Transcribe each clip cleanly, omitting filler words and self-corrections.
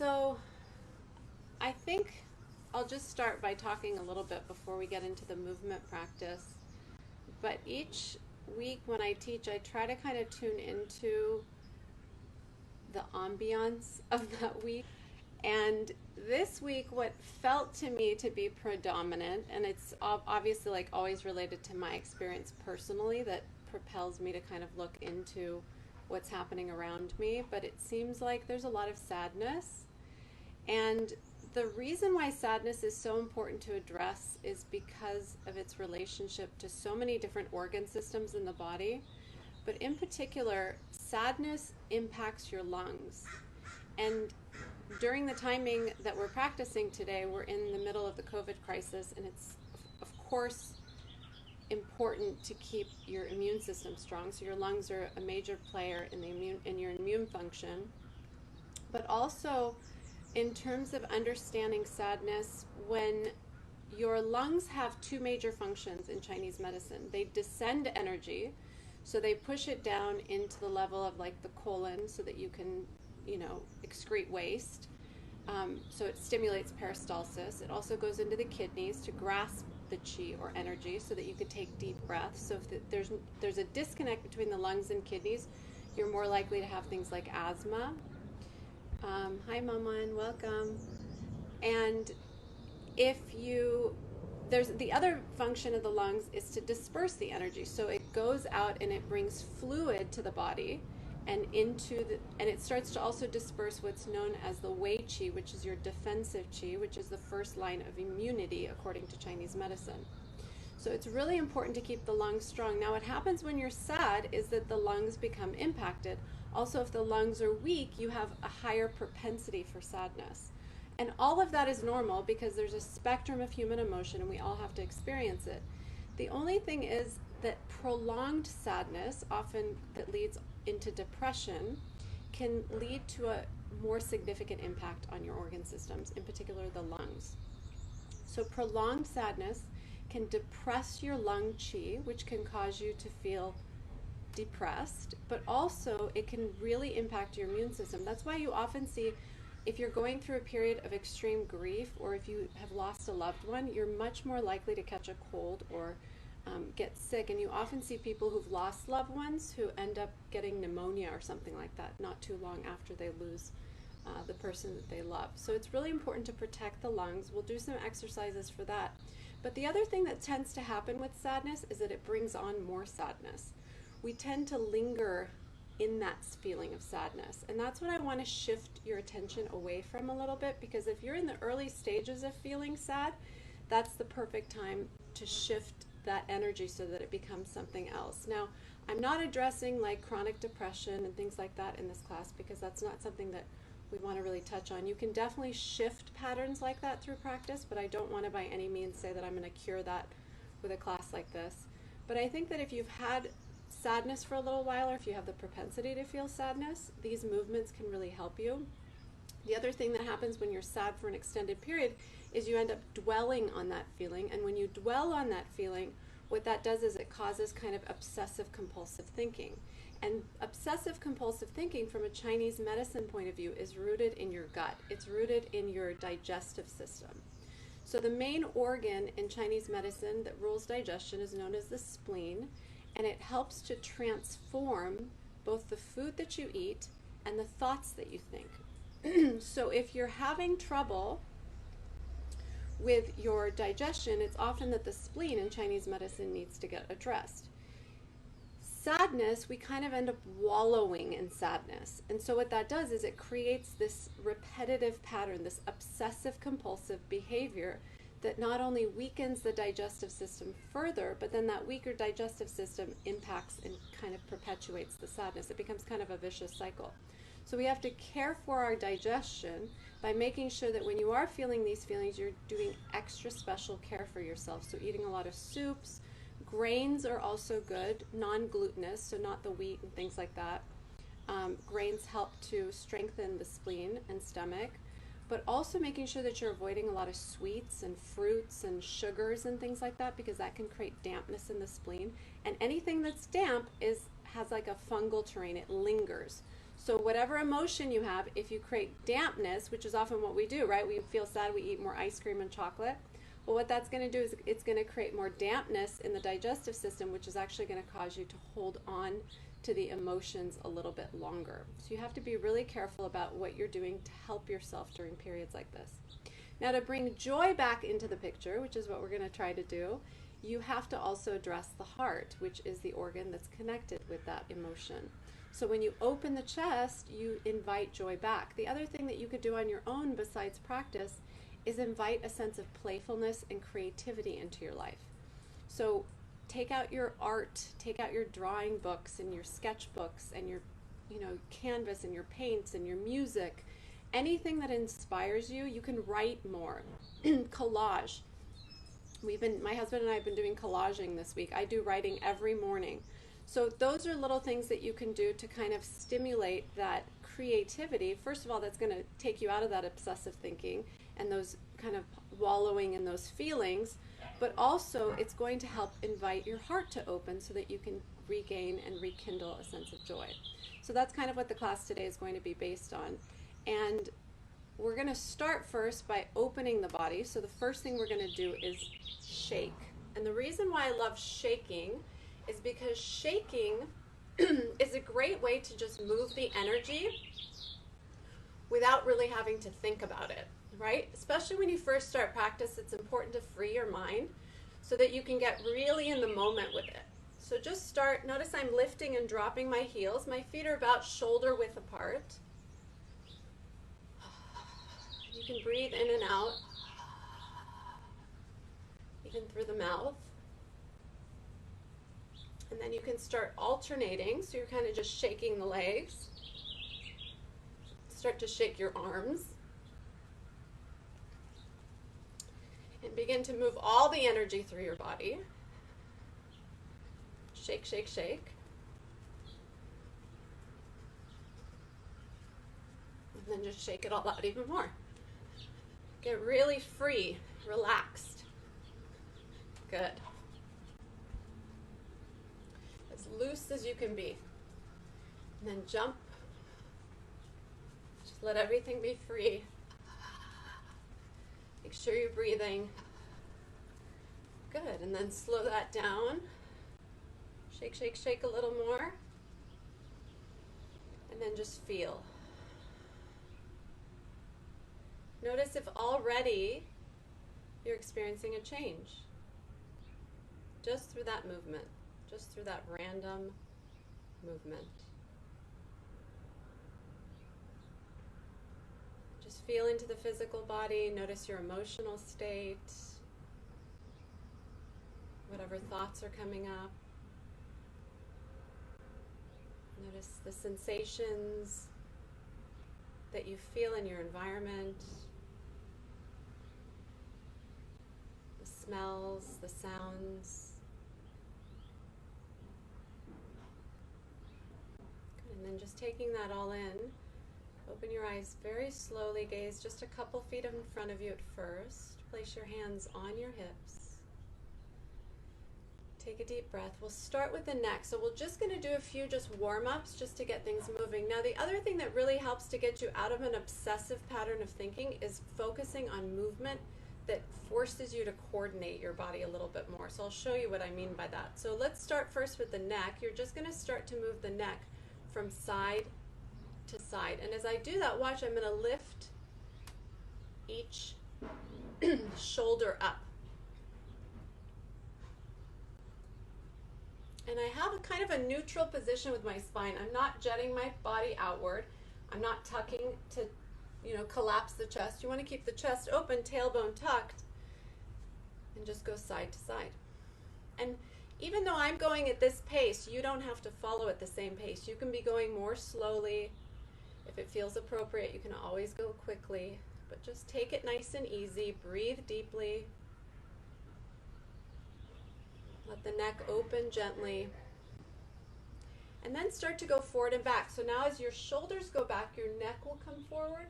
So I think I'll just start by talking a little bit before we get into the movement practice. But each week when I teach, I try to kind of tune into the ambiance of that week. And this week, what felt to me to be predominant, and it's obviously like always related to my experience personally, that propels me to kind of look into what's happening around me, but it seems like there's a lot of sadness. And the reason why sadness is so important to address is because of its relationship to so many different organ systems in the body. But in particular, sadness impacts your lungs. And during the timing that we're practicing today, we're in the middle of the COVID crisis, and it's, of course, important to keep your immune system strong. So your lungs are a major player in your immune function. But also, in terms of understanding sadness, when your lungs have two major functions in Chinese medicine. They descend energy, so they push it down into the level of like the colon so that you can, excrete waste. So it stimulates peristalsis. It also goes into the kidneys to grasp the qi or energy so that you could take deep breaths. So if there's a disconnect between the lungs and kidneys, you're more likely to have things like asthma. Hi, Mama, and welcome. And there's the other function of the lungs is to disperse the energy. So it goes out and it brings fluid to the body and and it starts to also disperse what's known as the wei qi, which is your defensive qi, which is the first line of immunity according to Chinese medicine. So it's really important to keep the lungs strong. Now what happens when you're sad is that the lungs become impacted. Also, if the lungs are weak, you have a higher propensity for sadness. And all of that is normal because there's a spectrum of human emotion and we all have to experience it. The only thing is that prolonged sadness, often that leads into depression, can lead to a more significant impact on your organ systems, in particular the lungs. So prolonged sadness can depress your lung qi, which can cause you to feel depressed, but also it can really impact your immune system. That's why you often see, if you're going through a period of extreme grief or if you have lost a loved one, you're much more likely to catch a cold or get sick. And you often see people who've lost loved ones who end up getting pneumonia or something like that not too long after they lose the person that they love. So it's really important to protect the lungs. We'll do some exercises for that. But the other thing that tends to happen with sadness is that it brings on more sadness. We tend to linger in that feeling of sadness. And that's what I want to shift your attention away from a little bit, because if you're in the early stages of feeling sad, that's the perfect time to shift that energy so that it becomes something else. Now, I'm not addressing like chronic depression and things like that in this class because that's not something that we want to really touch on. You can definitely shift patterns like that through practice, but I don't want to by any means say that I'm going to cure that with a class like this. But I think that if you've had sadness for a little while, or if you have the propensity to feel sadness, these movements can really help you. The other thing that happens when you're sad for an extended period is you end up dwelling on that feeling, and when you dwell on that feeling, what that does is it causes kind of obsessive compulsive thinking. And obsessive compulsive thinking from a Chinese medicine point of view is rooted in your gut. It's rooted in your digestive system. So the main organ in Chinese medicine that rules digestion is known as the spleen, and it helps to transform both the food that you eat and the thoughts that you think. So if you're having trouble with your digestion, it's often that the spleen in Chinese medicine needs to get addressed. Sadness, we kind of end up wallowing in sadness. And so what that does is it creates this repetitive pattern, this obsessive compulsive behavior that not only weakens the digestive system further, but then that weaker digestive system impacts and kind of perpetuates the sadness. It becomes kind of a vicious cycle. So we have to care for our digestion by making sure that when you are feeling these feelings, you're doing extra special care for yourself. So eating a lot of soups. Grains are also good, non-glutinous, so not the wheat and things like that. Grains help to strengthen the spleen and stomach, but also making sure that you're avoiding a lot of sweets and fruits and sugars and things like that, because that can create dampness in the spleen. And anything that's damp has like a fungal terrain, it lingers. So whatever emotion you have, if you create dampness, which is often what we do, right? We feel sad, we eat more ice cream and chocolate. Well, what that's going to do is it's going to create more dampness in the digestive system, which is actually going to cause you to hold on to the emotions a little bit longer. So you have to be really careful about what you're doing to help yourself during periods like this. Now, to bring joy back into the picture, which is what we're going to try to do, you have to also address the heart, which is the organ that's connected with that emotion. So when you open the chest, you invite joy back. The other thing that you could do on your own besides practice is invite a sense of playfulness and creativity into your life. So take out your art, take out your drawing books and your sketchbooks and your, canvas and your paints and your music. Anything that inspires you, you can write more. Collage. My husband and I have been doing collaging this week. I do writing every morning. So those are little things that you can do to kind of stimulate that creativity. First of all, that's going to take you out of that obsessive thinking and those kind of wallowing in those feelings, but also it's going to help invite your heart to open so that you can regain and rekindle a sense of joy. So that's kind of what the class today is going to be based on. And we're going to start first by opening the body. So the first thing we're going to do is shake. And the reason why I love shaking is because shaking is a great way to just move the energy without really having to think about it, right? Especially when you first start practice, it's important to free your mind so that you can get really in the moment with it. So just start, notice I'm lifting and dropping my heels. My feet are about shoulder width apart. You can breathe in and out, even through the mouth. And then you can start alternating, so you're kind of just shaking the legs. Start to shake your arms. And begin to move all the energy through your body. Shake, shake, shake. And then just shake it all out even more. Get really free, relaxed. Good. As loose as you can be. And then jump. Just let everything be free. Make sure you're breathing. Good. And then slow that down. Shake, shake, shake a little more. And then just feel. Notice if already you're experiencing a change. Just through that movement. Just through that random movement. Just feel into the physical body. Notice your emotional state. Whatever thoughts are coming up. Notice the sensations that you feel in your environment. The smells, the sounds. Good. And then just taking that all in, open your eyes very slowly, gaze just a couple feet in front of you at first. Place your hands on your hips. Take a deep breath. We'll start with the neck. So we're just going to do a few just warm-ups just to get things moving. Now the other thing that really helps to get you out of an obsessive pattern of thinking is focusing on movement that forces you to coordinate your body a little bit more. So I'll show you what I mean by that. So let's start first with the neck. You're just going to start to move the neck from side to side. And as I do that, watch, I'm going to lift each shoulder up. And I have a kind of a neutral position with my spine. I'm not jetting my body outward. I'm not tucking to, collapse the chest. You want to keep the chest open, tailbone tucked, and just go side to side. And even though I'm going at this pace, you don't have to follow at the same pace. You can be going more slowly. If it feels appropriate, you can always go quickly, but just take it nice and easy. Breathe deeply. Let the neck open gently. And then start to go forward and back. So now as your shoulders go back, your neck will come forward.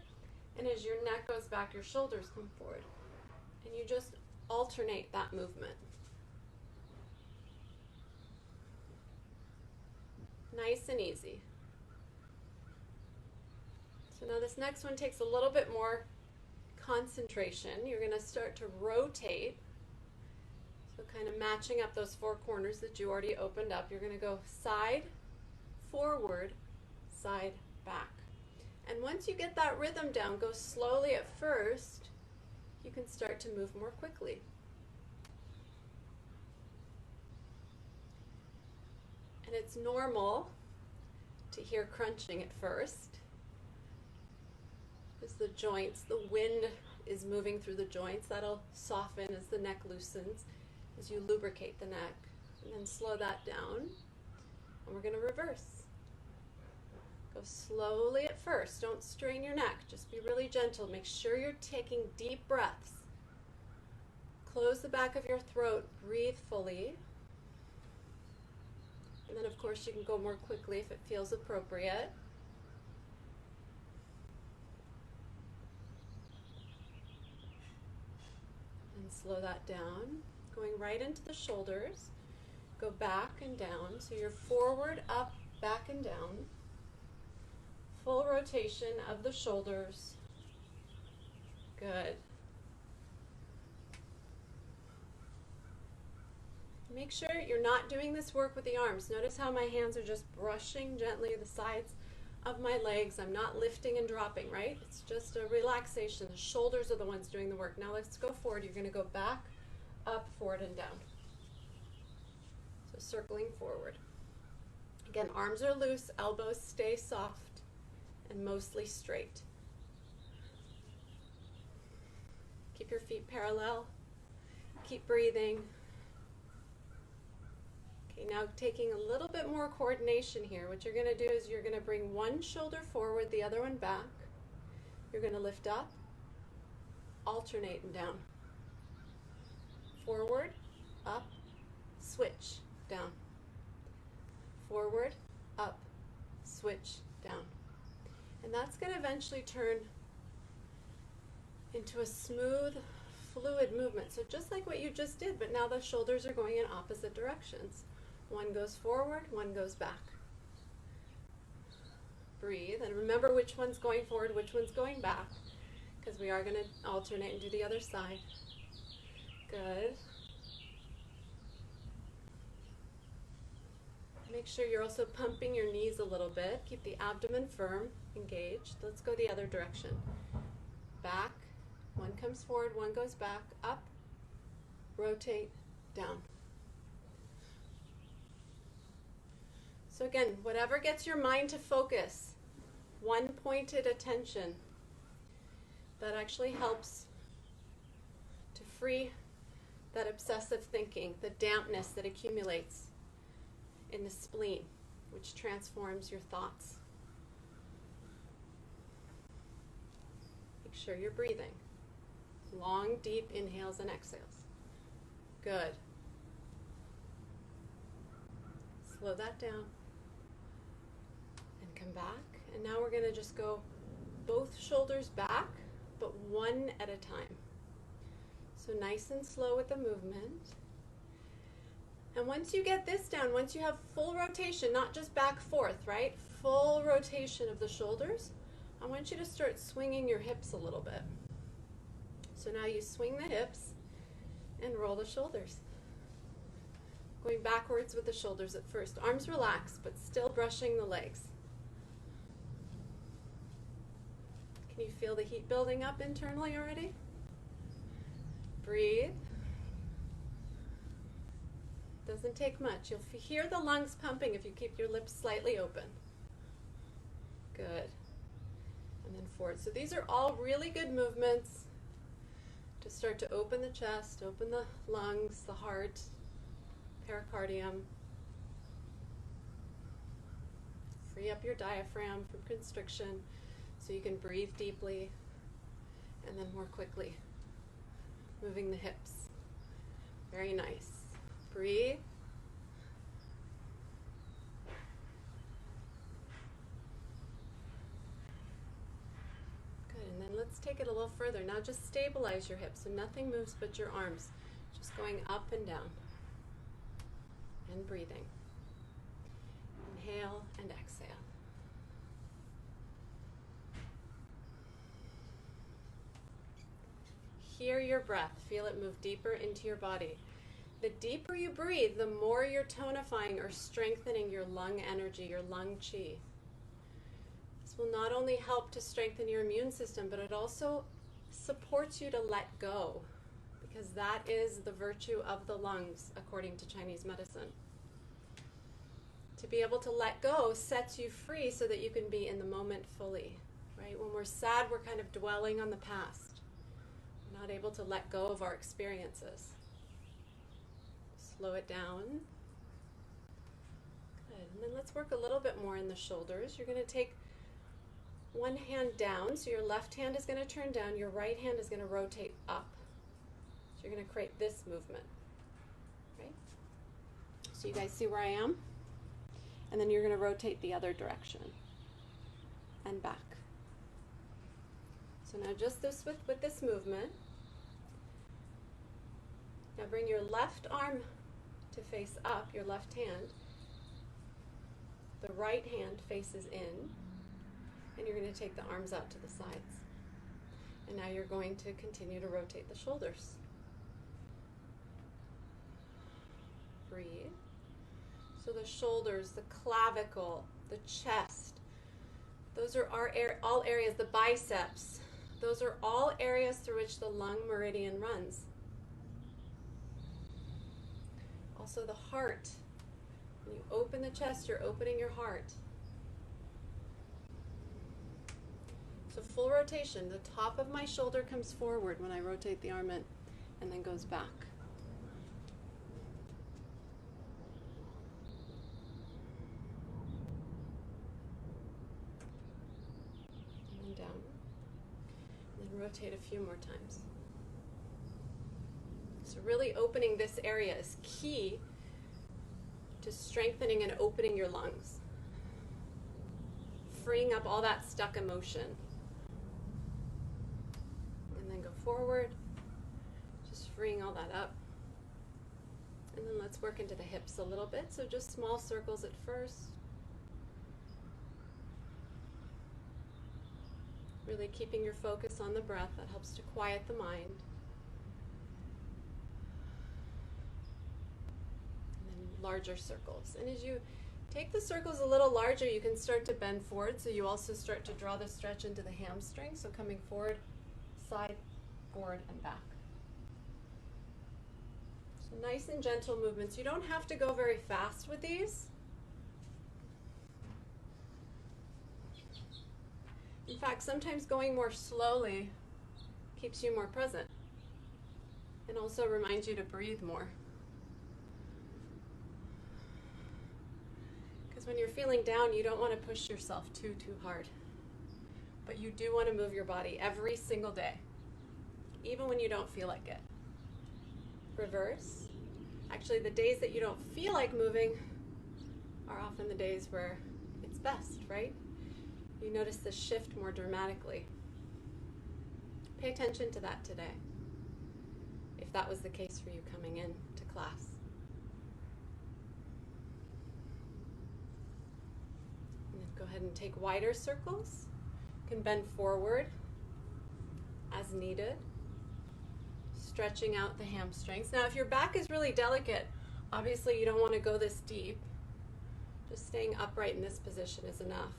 And as your neck goes back, your shoulders come forward. And you just alternate that movement. Nice and easy. So now this next one takes a little bit more concentration. You're going to start to rotate. So kind of matching up those four corners that you already opened up. You're going to go side, forward, side, back. And once you get that rhythm down, go slowly at first. You can start to move more quickly. And it's normal to hear crunching at first. As the joints, the wind is moving through the joints. That'll soften as the neck loosens, as you lubricate the neck. And then slow that down. And we're going to reverse. Go slowly at first. Don't strain your neck. Just be really gentle. Make sure you're taking deep breaths. Close the back of your throat. Breathe fully. And then, of course, you can go more quickly if it feels appropriate. And slow that down. Going right into the shoulders. Go back and down. So you're forward, up, back, and down. Full rotation of the shoulders. Good. Make sure you're not doing this work with the arms. Notice how my hands are just brushing gently the sides of my legs. I'm not lifting and dropping, right? It's just a relaxation. The shoulders are the ones doing the work. Now let's go forward. You're going to go back, up, forward, and down. So circling forward. Again, arms are loose, elbows stay soft and mostly straight. Keep your feet parallel. Keep breathing. Okay, now taking a little bit more coordination here. What you're going to do is you're going to bring one shoulder forward, the other one back. You're going to lift up, alternate and down. Forward, up, switch, down. Forward, up, switch, down. And that's going to eventually turn into a smooth, fluid movement. So just like what you just did, but now the shoulders are going in opposite directions. One goes forward, one goes back. Breathe, and remember which one's going forward, which one's going back, because we are going to alternate and do the other side. Good. Make sure you're also pumping your knees a little bit. Keep the abdomen firm, engaged. Let's go the other direction. Back, one comes forward, one goes back, up, rotate, down. So again, whatever gets your mind to focus, one pointed attention, that actually helps to free that obsessive thinking, the dampness that accumulates in the spleen, which transforms your thoughts. Make sure you're breathing. Long, deep inhales and exhales. Good. Slow that down. And come back. And now we're going to just go both shoulders back, but one at a time. So nice and slow with the movement. And once you get this down, once you have full rotation, not just back forth, right? Full rotation of the shoulders, I want you to start swinging your hips a little bit. So now you swing the hips and roll the shoulders. Going backwards with the shoulders at first. Arms relaxed, but still brushing the legs. Can you feel the heat building up internally already? Breathe. Doesn't take much. You'll hear the lungs pumping if you keep your lips slightly open. Good. And then forward. So these are all really good movements to start to open the chest, open the lungs, the heart, pericardium. Free up your diaphragm from constriction so you can breathe deeply and then more quickly. Moving the hips. Very nice. Breathe. Good, and then let's take it a little further. Now just stabilize your hips so nothing moves but your arms. Just going up and down. And breathing. Inhale and exhale. hear your breath. Feel it move deeper into your body. The deeper you breathe, the more you're tonifying or strengthening your lung energy, your lung qi. This will not only help to strengthen your immune system, but it also supports you to let go, because that is the virtue of the lungs, according to Chinese medicine. To be able to let go sets you free so that you can be in the moment fully, right? When we're sad, we're kind of dwelling on the past. We're not able to let go of our experiences. Slow it down. Good. And then let's work a little bit more in the shoulders. You're going to take one hand down, so your left hand is going to turn down, your right hand is going to rotate up. So you're going to create this movement, right? So you guys see where I am? And then you're going to rotate the other direction and back. So now just this with this movement. Now bring your left arm to face up, your left hand. The right hand faces in. And you're going to take the arms out to the sides. And now you're going to continue to rotate the shoulders. Breathe. So the shoulders, the clavicle, the chest, those are all areas, the biceps, those are all areas through which the lung meridian runs. Also the heart. When you open the chest, you're opening your heart. So full rotation. The top of my shoulder comes forward when I rotate the arm in, and then goes back. And then down. And then rotate a few more times. So really opening this area is key to strengthening and opening your lungs. Freeing up all that stuck emotion. Forward, just freeing all that up. And then let's work into the hips a little bit. So just small circles at first. Really keeping your focus on the breath. That helps to quiet the mind. And then larger circles. And as you take the circles a little larger, you can start to bend forward. So you also start to draw the stretch into the hamstring. So coming forward, side, forward and back. So nice and gentle movements. You don't have to go very fast with these. In fact, sometimes going more slowly keeps you more present and also reminds you to breathe more. Because when you're feeling down, you don't want to push yourself too hard. But you do want to move your body every single day, even when you don't feel like it. Reverse. Actually, the days that you don't feel like moving are often the days where it's best, right? You notice the shift more dramatically. Pay attention to that today, if that was the case for you coming in to class. And then go ahead and take wider circles. You can bend forward as needed, stretching out the hamstrings. Now, if your back is really delicate, obviously you don't want to go this deep. Just staying upright in this position is enough.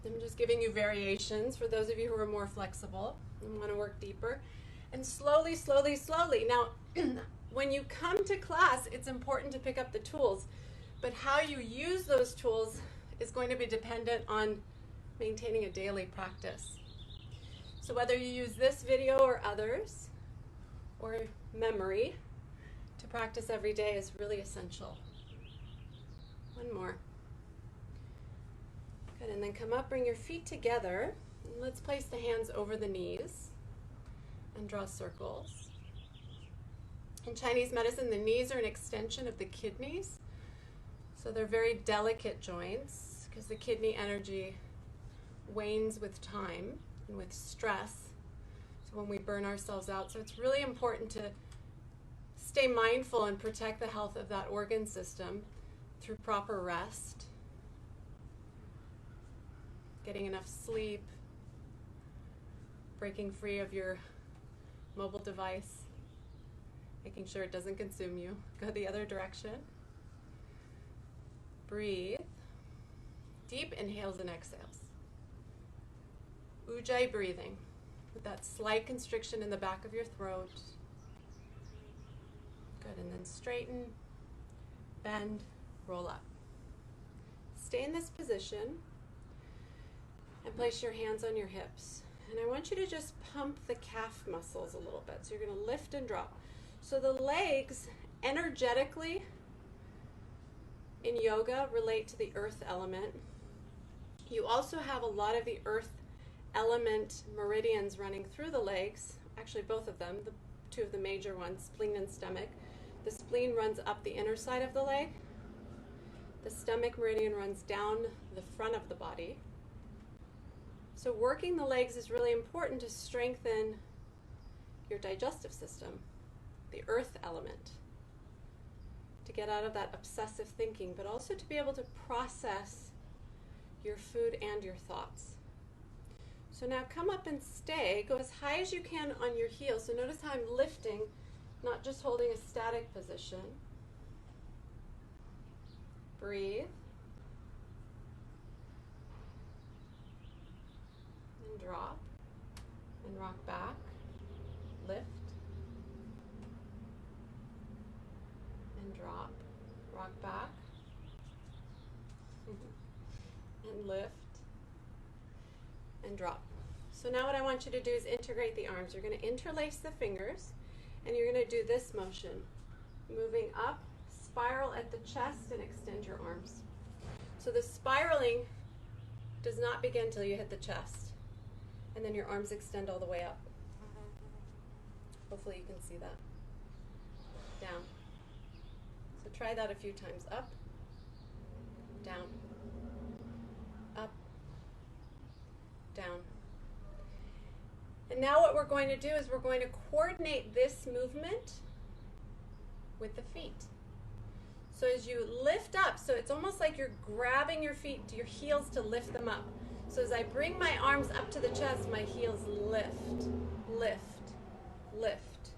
I'm just giving you variations for those of you who are more flexible and want to work deeper. And slowly, slowly, slowly. Now, when you come to class, it's important to pick up the tools, but how you use those tools is going to be dependent on maintaining a daily practice. So whether you use this video or others, or memory, to practice every day is really essential. One more. Good, and then come up, bring your feet together, and let's place the hands over the knees and draw circles. In Chinese medicine, the knees are an extension of the kidneys, so they're very delicate joints because the kidney energy wanes with time and with stress, so when we burn ourselves out. So it's really important to stay mindful and protect the health of that organ system through proper rest, getting enough sleep, breaking free of your mobile device, making sure it doesn't consume you. Go the other direction. Breathe. Deep inhales and exhales. Ujjayi breathing with that slight constriction in the back of your throat. Good, and then straighten, bend, roll up. Stay in this position and place your hands on your hips. And I want you to just pump the calf muscles a little bit. So you're going to lift and drop. So the legs energetically in yoga relate to the earth element. You also have a lot of the earth element meridians running through the legs, actually both of them, the two of the major ones, spleen and stomach. The spleen runs up the inner side of the leg. The stomach meridian runs down the front of the body. So working the legs is really important to strengthen your digestive system, the earth element, to get out of that obsessive thinking, but also to be able to process your food and your thoughts. So now come up and stay. Go as high as you can on your heels. So notice how I'm lifting, not just holding a static position. Breathe. And drop. And rock back. Lift. And drop. Rock back. And lift. And drop. So now what I want you to do is integrate the arms. You're going to interlace the fingers, and you're going to do this motion. Moving up, spiral at the chest, and extend your arms. So the spiraling does not begin until you hit the chest. And then your arms extend all the way up. Hopefully you can see that. Down. So try that a few times. Up, down, up, down. And now what we're going to do is we're going to coordinate this movement with the feet. So as you lift up, so it's almost like you're grabbing your feet, your heels to lift them up. So as I bring my arms up to the chest, my heels lift, lift, lift.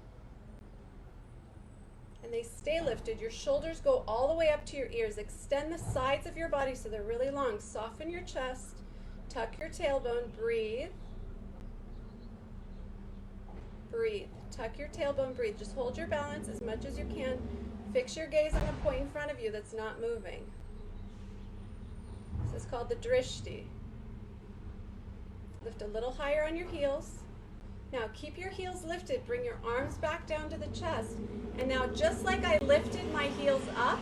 And they stay lifted. Your shoulders go all the way up to your ears. Extend the sides of your body so they're really long. Soften your chest, tuck your tailbone, breathe. Breathe. Tuck your tailbone, breathe. Just hold your balance as much as you can. Fix your gaze on the point in front of you that's not moving. This is called the drishti. Lift a little higher on your heels. Now keep your heels lifted. Bring your arms back down to the chest. And now just like I lifted my heels up,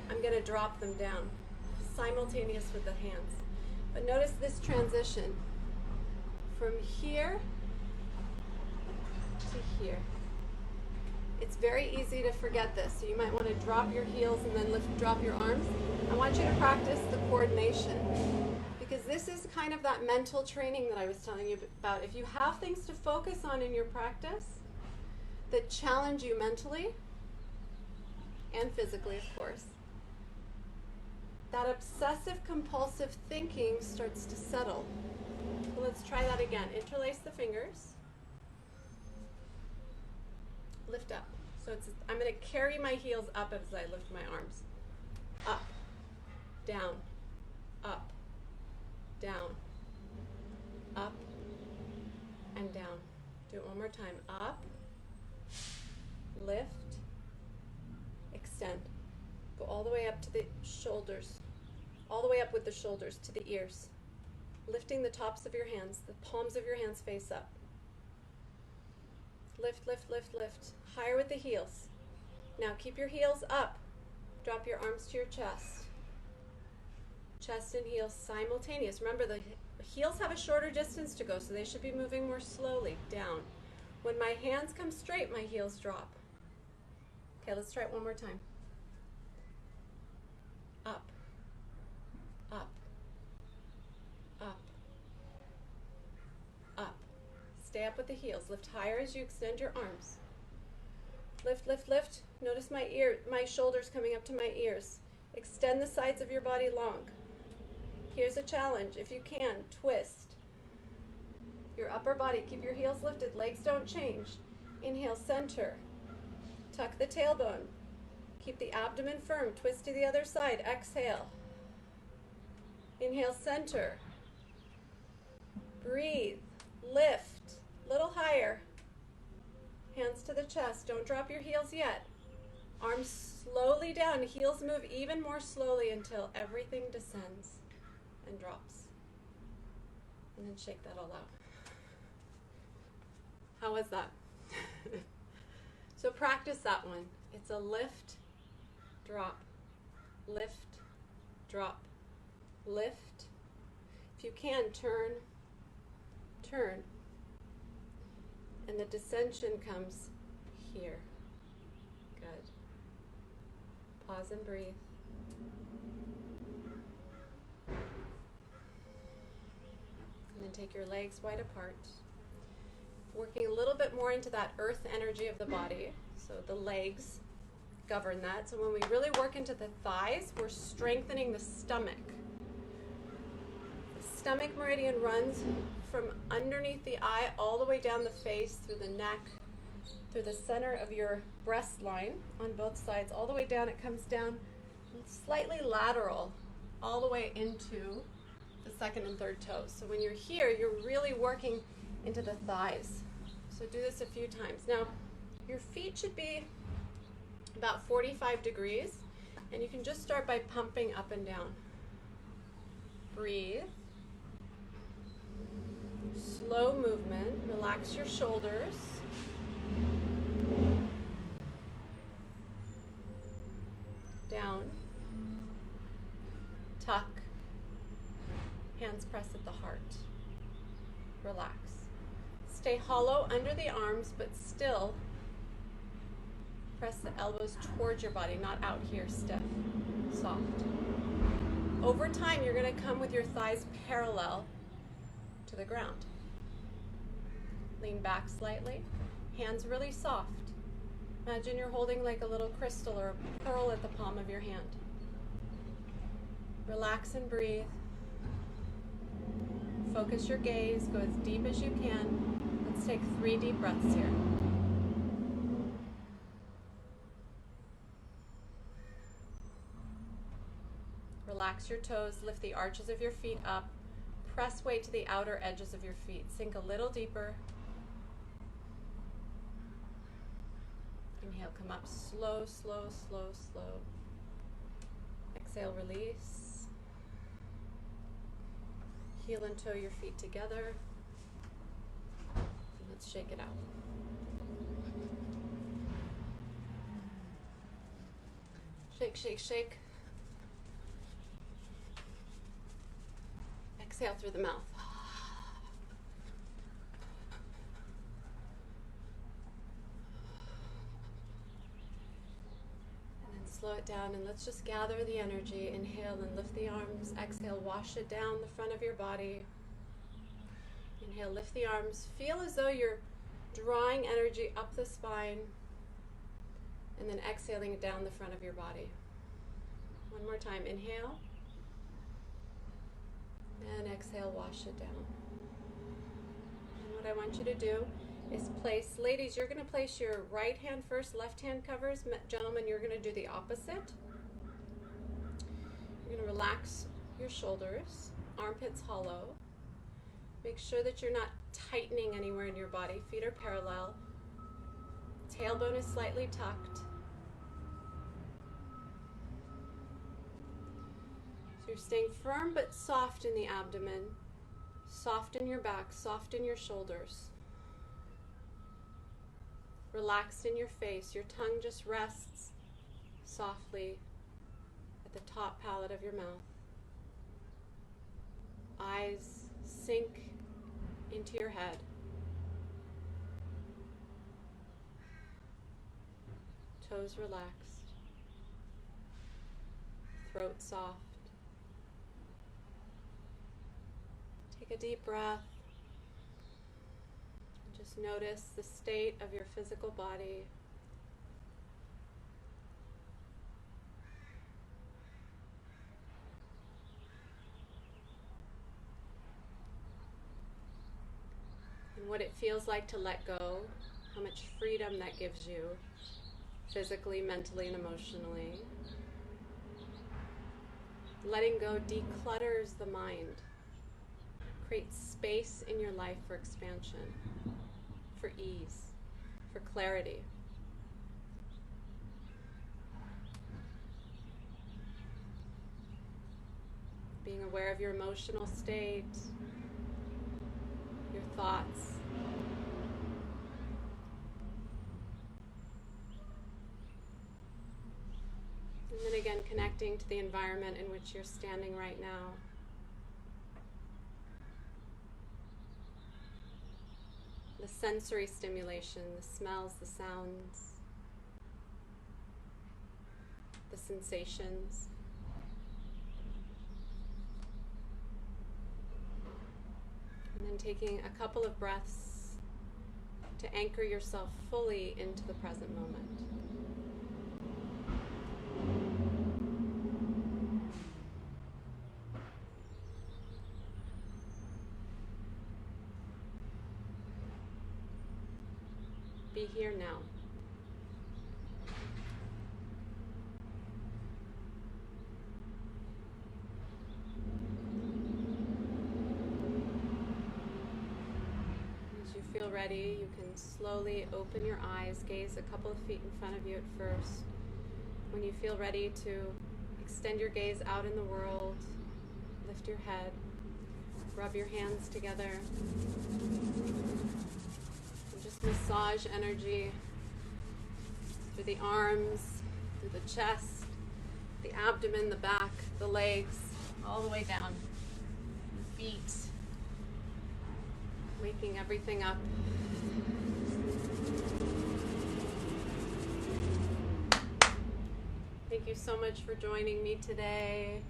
I'm going to drop them down. Simultaneous with the hands. But notice this transition. From here to here. It's very easy to forget this, so you might want to drop your heels and then drop your arms. I want you to practice the coordination, because this is kind of that mental training that I was telling you about. If you have things to focus on in your practice that challenge you mentally and physically, of course, that obsessive compulsive thinking starts to settle. So let's try that again. Interlace the fingers. Lift up. So I'm going to carry my heels up as I lift my arms. Up, down, up, down, up, and down. Do it one more time. Up, lift, extend. Go all the way up to the shoulders, all the way up with the shoulders to the ears. Lifting the tops of your hands, the palms of your hands face up. Lift, lift, lift, lift. Higher with the heels. Now keep your heels up. Drop your arms to your chest. Chest and heels simultaneous. Remember, the heels have a shorter distance to go, so they should be moving more slowly. Down. When my hands come straight, my heels drop. Okay, let's try it one more time. Up. Up. Up. Up. Stay up with the heels. Lift higher as you extend your arms. Lift, lift, lift. Notice my shoulders coming up to my ears. Extend the sides of your body long. Here's a challenge. If you can, twist. Your upper body, keep your heels lifted, legs don't change. Inhale, center. Tuck the tailbone. Keep the abdomen firm, twist to the other side, exhale. Inhale, center. Breathe, lift, little higher. Hands to the chest, don't drop your heels yet. Arms slowly down, heels move even more slowly until everything descends and drops. And then shake that all out. How was that? So practice that one. It's a lift, drop, lift, drop, lift. If you can, turn, turn. And the descension comes here. Good. Pause and breathe. And then take your legs wide apart. Working a little bit more into that earth energy of the body. So the legs govern that. So when we really work into the thighs, we're strengthening the stomach. The stomach meridian runs from underneath the eye all the way down the face, through the neck, through the center of your breast line on both sides, all the way down. It comes down slightly lateral all the way into the second and third toes. So when you're here, you're really working into the thighs. So do this a few times. Now, your feet should be about 45 degrees, and you can just start by pumping up and down. Breathe. Slow movement. Relax your shoulders. Down. Tuck. Hands press at the heart. Relax. Stay hollow under the arms, but still press the elbows towards your body, not out here, stiff, soft. Over time, you're going to come with your thighs parallel to the ground. Lean back slightly, hands really soft. Imagine you're holding like a little crystal or a pearl at the palm of your hand. Relax and breathe. Focus your gaze, go as deep as you can. Let's take 3 deep breaths here. Relax your toes, lift the arches of your feet up. Press weight to the outer edges of your feet. Sink a little deeper. Inhale, come up slow, slow, slow, slow. Exhale, release. Heel and toe your feet together. And let's shake it out. Shake, shake, shake. Exhale through the mouth. And then slow it down, and let's just gather the energy. Inhale and lift the arms. Exhale, wash it down the front of your body. Inhale, lift the arms. Feel as though you're drawing energy up the spine, and then exhaling it down the front of your body. One more time. Inhale. And exhale, wash it down. And what I want you to do is place, ladies, you're going to place your right hand first, left hand covers. Gentlemen, you're going to do the opposite. You're going to relax your shoulders, armpits hollow. Make sure that you're not tightening anywhere in your body. Feet are parallel. Tailbone is slightly tucked. You're staying firm but soft in the abdomen, soft in your back, soft in your shoulders. Relaxed in your face. Your tongue just rests softly at the top palate of your mouth. Eyes sink into your head. Toes relaxed. Throat soft. Take a deep breath. Just notice the state of your physical body. what it feels like to let go, how much freedom that gives you, physically, mentally, and emotionally. Letting go declutters the mind, creates space in your life for expansion, for ease, for clarity. Being aware of your emotional state, your thoughts. And then again, connecting to the environment in which you're standing right now. The sensory stimulation, the smells, the sounds, the sensations. And then taking a couple of breaths to anchor yourself fully into the present moment. Be here now. As you feel ready, you can slowly open your eyes, gaze a couple of feet in front of you at first. When you feel ready to extend your gaze out in the world, lift your head, rub your hands together. Massage energy through the arms, through the chest, the abdomen, the back, the legs, all the way down, the feet, waking everything up. Thank you so much for joining me today.